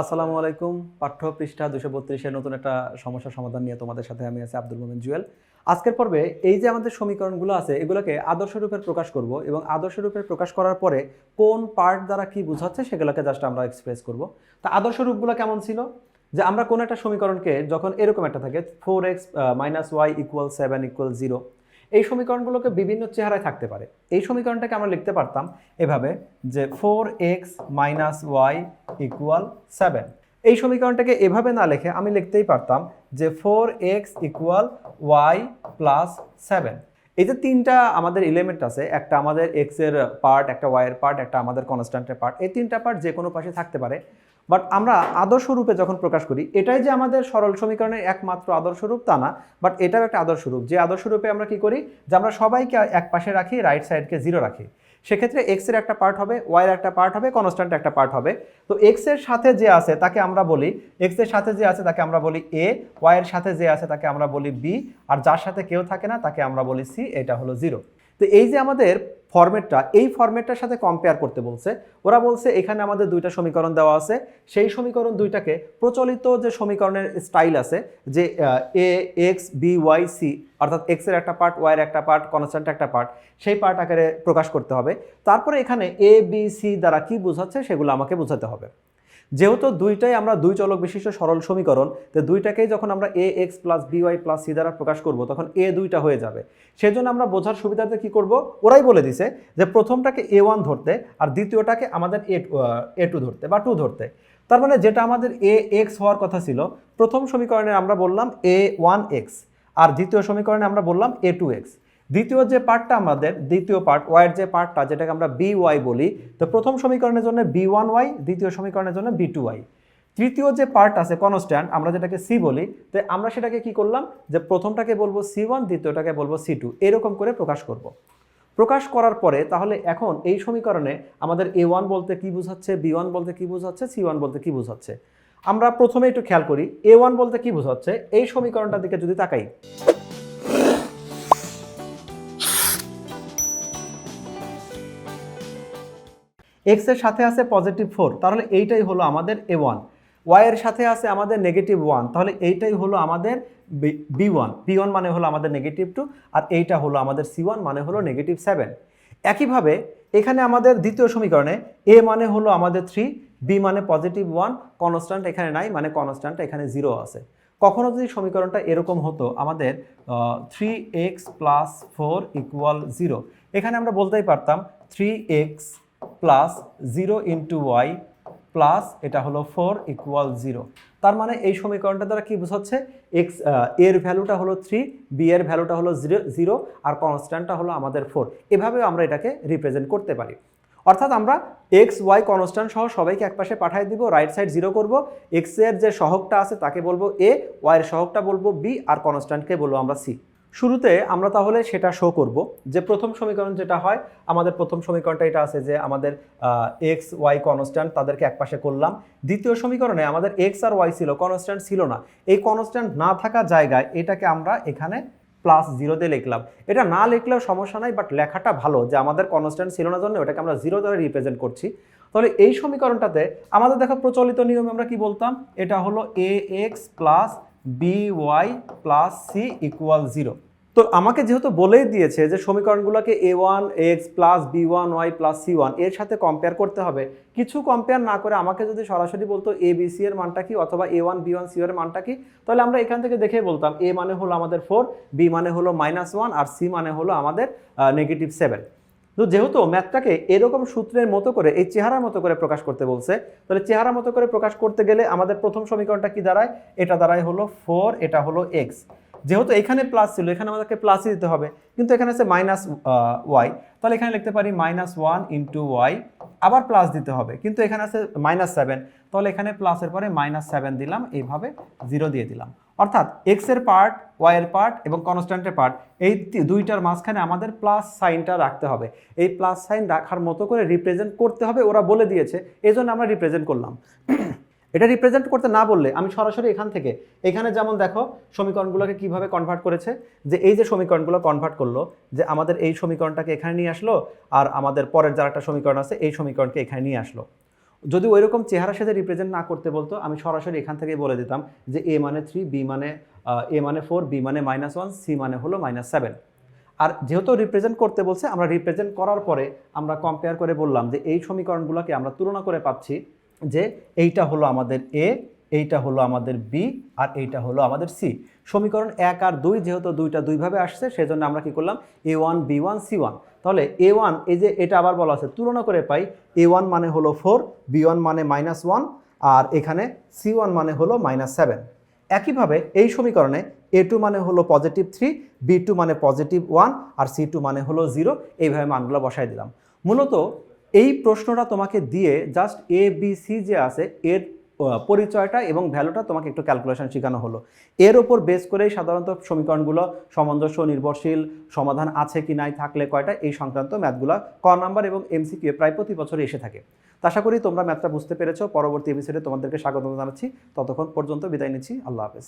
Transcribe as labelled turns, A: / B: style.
A: আসসালামু আলাইকুম। পাঠ্য পৃষ্ঠা ২৩২ এর নতুন একটা সমস্যার সমাধান নিয়ে তোমাদের সাথে আমি আছি আব্দুল মোমেন জুয়েল। আজকের পর্বে এই যে আমাদের সমীকরণগুলো আছে এগুলোকে আদর্শ রূপে প্রকাশ করব এবং আদর্শ রূপে প্রকাশ করার পরে কোন পার্ট দ্বারা কি বোঝাচ্ছে সেগুলোকে জাস্ট আমরা এক্সপ্রেস করব। তা আদর্শ রূপগুলো কেমন ছিল? যে আমরা কোন একটা সমীকরণকে যখন এরকম একটা থাকে 4x - y = 7 = 0, এই সমীকরণগুলোকে বিভিন্ন চেহারায় থাকতে পারে। এই সমীকরণটাকে আমরা লিখতে পারতাম এভাবে যে 4x - y = 7। এই সমীকরণটাকে এভাবে না লিখে আমি লিখতেই পারতাম যে 4x = y + 7। এই যে তিনটা আমাদের এলিমেন্ট আছে, একটা আমাদের x এর পার্ট, একটা y এর পার্ট, একটা আমাদের কনস্ট্যান্টের পার্ট, এই তিনটা পার্ট যে কোনো পাশে থাকতে পারে। বাট আমরা আদর্শ রূপে যখন প্রকাশ করি, এটাই যে আমাদের সরল সমীকরণের একমাত্র আদর্শ রূপ তা না, বাট এটাও একটা আদর্শ রূপ। যে আদর্শ রূপে আমরা কি করি, যে আমরা সবাইকে এক পাশে রাখি, রাইট সাইডকে 0 রাখি। সেক্ষেত্রে এক্স এর একটা পার্ট হবে, ওয়াই এর একটা পার্ট হবে, কনস্ট্যান্ট একটা পার্ট হবে। তো এক্স এর সাথে যে আছে তাকে আমরা বলি, এক্স এর সাথে যে আছে তাকে আমরা বলি এ, ওয়াই এর সাথে যে আছে তাকে আমরা বলি বি, আর যার সাথে কেউ থাকে না তাকে আমরা বলি সি। এটা হলো 0। তো এই যে আমাদের ফরম্যাটটা, এই ফরম্যাটটার সাথে কম্পেয়ার করতে বলছে। ওরা বলছে এখানে আমাদের দুইটা সমীকরণ দেওয়া আছে, সেই সমীকরণ দুইটাকে প্রচলিত যে সমীকরণের স্টাইল আছে যে এ এক্স বি ওয়াই সি, অর্থাৎ এক্স এর একটা পার্ট, ওয়াই এর একটা পার্ট, কনস্ট্যান্ট একটা পার্ট, সেই পার্ট আকারে প্রকাশ করতে হবে। তারপরে এখানে এ বি সি দ্বারা কি বোঝাচ্ছে সেগুলো আমাকে বোঝাতে হবে। যেহেতু দুইটাই আমরা দুই চলক বিশিষ্ট সরল সমীকরণ, তো দুইটাকেই যখন আমরা A X plus B Y plus C দ্বারা প্রকাশ করব তখন এ দুইটা হয়ে যাবে। সেজন্য আমরা বোঝার সুবিধাতে কি করব, ওরাই বলে দিছে যে প্রথমটাকে A1 ধরতে আর দ্বিতীয়টাকে আমাদের A2 ধরতে বা 2 ধরতে। তার মানে যেটা আমাদের এ এক্স হওয়ার কথা ছিল, প্রথম সমীকরণে আমরা বললাম A1x, আর দ্বিতীয় সমীকরণে আমরা বললাম A2x। দ্বিতীয় যে পার্টটা আমাদের, দ্বিতীয় পার্ট ওয়াইয়ের যে পার্টটা, যেটাকে আমরা বি ওয়াই বলি, তো প্রথম সমীকরণের জন্য B1y, দ্বিতীয় সমীকরণের জন্য B2y। তৃতীয় যে পার্ট আছে কনস্ট্যান্ট, আমরা যেটাকে সি বলি, তো আমরা সেটাকে কি করলাম, যে প্রথমটাকে বলবো C1, দ্বিতীয়টাকে বলবো C2, এরকম করে প্রকাশ করব। প্রকাশ করার পরে তাহলে এখন এই সমীকরণে আমাদের A1 বলতে কি বোঝাচ্ছে, B1 বলতে কি বোঝাচ্ছে, C1 বলতে কি বোঝাচ্ছে, আমরা প্রথমে একটু খেয়াল করি। A1 বলতে কি বোঝাচ্ছে, এই সমীকরণটার দিকে যদি তাকাই, এক্স এর সাথে আছে +4, তাহলে এইটাই হলো আমাদের A1। ওয়াই এর সাথে আছে আমাদের -1, তাহলে এইটাই হলো আমাদের B1। B1 মানে হলো আমাদের -2, আর এইটা হলো আমাদের C1 মানে হলো -7। একইভাবে এখানে আমাদের দ্বিতীয় সমীকরণে A মানে হলো আমাদের 3, B মানে +1, কনস্ট্যান্ট এখানে নাই, মানে কনস্ট্যান্ট এখানে 0 আছে। কখনো যদি সমীকরণটা এরকম হতো আমাদের 3x + 4 = 0, এখানে আমরা বলতেই পারতাম 3x + 0 * y প্লাস এটা হলো 4 = 0। তার মানে এই সমীকরণটা দ্বারা কি বোঝাচ্ছে, এক্স এর ভ্যালুটা হলো 3, বি এর ভ্যালুটা হলো 0, আর কনস্ট্যান্টটা হলো আমাদের 4। এভাবেও আমরা এটাকে রিপ্রেজেন্ট করতে পারি। অর্থাৎ আমরা এক্স ওয়াই কনস্ট্যান্ট সহ সবাইকে একপাশে পাঠিয়ে দিব, রাইট সাইড 0 করব। এক্স এর যে সহগটা আছে তাকে বলবো এ, ওয়াই এর সহগটা বলবো বি, আর কনস্ট্যান্টকে বলবো আমরা সি। শুরুতে আমরা তাহলে সেটা শো করব যে প্রথম সমীকরণ যেটা হয়, আমাদের প্রথম সমীকরণটা এটা আছে যে আমাদের এক্স ওয়াই কনস্ট্যান্ট, তাদেরকে একপাশে করলাম। দ্বিতীয় সমীকরণে আমাদের এক্স আর ওয়াই ছিল, কনস্ট্যান্ট ছিল না। এই কনস্ট্যান্ট না থাকা জায়গায় এটাকে আমরা এখানে +0 দিয়ে লিখলাম। এটা না লিখলেও সমস্যা নাই, বাট লেখাটা ভালো যে আমাদের কনস্ট্যান্ট ছিল না জন্য ওটাকে আমরা 0 দ্বারা রিপ্রেজেন্ট করছি। তাহলে এই সমীকরণটাতে আমাদের দেখো প্রচলিত নিয়মে আমরা কি বলতাম, এটা হলো ax + by + c = 0। তো আমাকে যেহেতু বলেই দিয়েছে যে সমীকরণগুলোকে a1x + b1y + c1 এর সাথে কম্পেয়ার করতে হবে, কিছু কম্পেয়ার না করে আমাকে যদি সরাসরি বলতো a b c এর মানটা কি অথবা a1 b1 c এর মানটা কি, তাহলে আমরা এখান থেকে দেখেই বলতাম a মানে হলো আমাদের 4, b মানে হলো -1, আর c মানে হলো আমাদের -7। তো যেহেতু ম্যাথটাকে এরকম সূত্রের মতো করে, এই চেহারার মতো করে প্রকাশ করতে বলছে, তাহলে চেহারা মতো করে প্রকাশ করতে গেলে আমাদের প্রথম সমীকরণটা কি দাঁড়ায়, এটা দাঁড়ায় হলো 4, এটা হলো x। যেহেতু এখানে প্লাস ছিল, এখানে আমাদেরকে প্লাসই দিতে হবে, কিন্তু এখানে আছে -y, তাহলে এখানে লিখতে পারি -1 * y, আবার প্লাস দিতে হবে, কিন্তু এখানে আছে -7, তাহলে এখানে প্লাসের পরে -7 দিলাম, এইভাবে 0 দিয়ে দিলাম। অর্থাৎ এক্স এর পার্ট, ওয়াই এর পার্ট এবং কনস্ট্যান্টের পার্ট, এই দুইটার মাঝখানে আমাদের প্লাস সাইনটা রাখতে হবে। এই প্লাস সাইন রাখার মতো করে রিপ্রেজেন্ট করতে হবে, ওরা বলে দিয়েছে, এই জন্য আমরা রিপ্রেজেন্ট করলাম। এটা রিপ্রেজেন্ট করতে না বললে আমি সরাসরি এখান থেকে, এখানে যেমন দেখো সমীকরণগুলোকে কিভাবে কনভার্ট করেছে, যে এই যে সমীকরণগুলো কনভার্ট করলো, যে আমাদের এই সমীকরণটাকে এখানে নিয়ে আসলো, আর আমাদের পরের যার একটা সমীকরণ আছে এই সমীকরণকে এখানে নিয়ে আসলো। যদি ওই রকম চেহারার সাথে রিপ্রেজেন্ট না করতে বলতো আমি সরাসরি এখান থেকেই বলে দিতাম যে এ মানে 3, বি মানে এ মানে 4, বি মানে -1, সি মানে হলো -7। আর যেহেতু রিপ্রেজেন্ট করতে বলছে আমরা রিপ্রেজেন্ট করার পরে আমরা কম্পেয়ার করে বললাম যে এই সমীকরণগুলোকে আমরা তুলনা করে পাচ্ছি যে এইটা হলো আমাদের এ, এইটা হলো আমাদের বি, আর এইটা হলো আমাদের সি। সমীকরণ 1 আর 2 যেহেতু দুইটা দুইভাবে আসছে সেজন্য আমরা কি করলাম a1 b1 c1। তাহলে a1 এই যে এটা আবার বলা আছে তুলনা করে পাই a1 মানে হলো 4, b1 মানে -1, আর এখানে c1 মানে হলো -7। একইভাবে এই সমীকরণে a2 মানে হলো +3, b2 মানে +1, আর c2 মানে হলো 0। এইভাবে মানগুলো বসাই দিলাম। মূলত এই প্রশ্নটা তোমাকে দিয়ে জাস্ট এ বি সি যে আছে এর পরিচয়টা এবং ভ্যালুটা তোমাকে একটু ক্যালকুলেশন শেখানো হলো। এর ওপর বেস করেই সাধারণত সমীকরণগুলো সামঞ্জস্য, নির্ভরশীল, সমাধান আছে কি নাই, থাকলে কয়টা, এই সংক্রান্ত ম্যাথগুলো ক নাম্বার এবং এমসিকিউ প্রায় প্রতি বছরই এসে থাকে। তো আশা করি তোমরা ম্যাথটা বুঝতে পেরেছো। পরবর্তী এপিসোডে তোমাদেরকে স্বাগত জানাচ্ছি। ততক্ষণ পর্যন্ত বিদায় নিচ্ছি। আল্লাহ হাফেজ।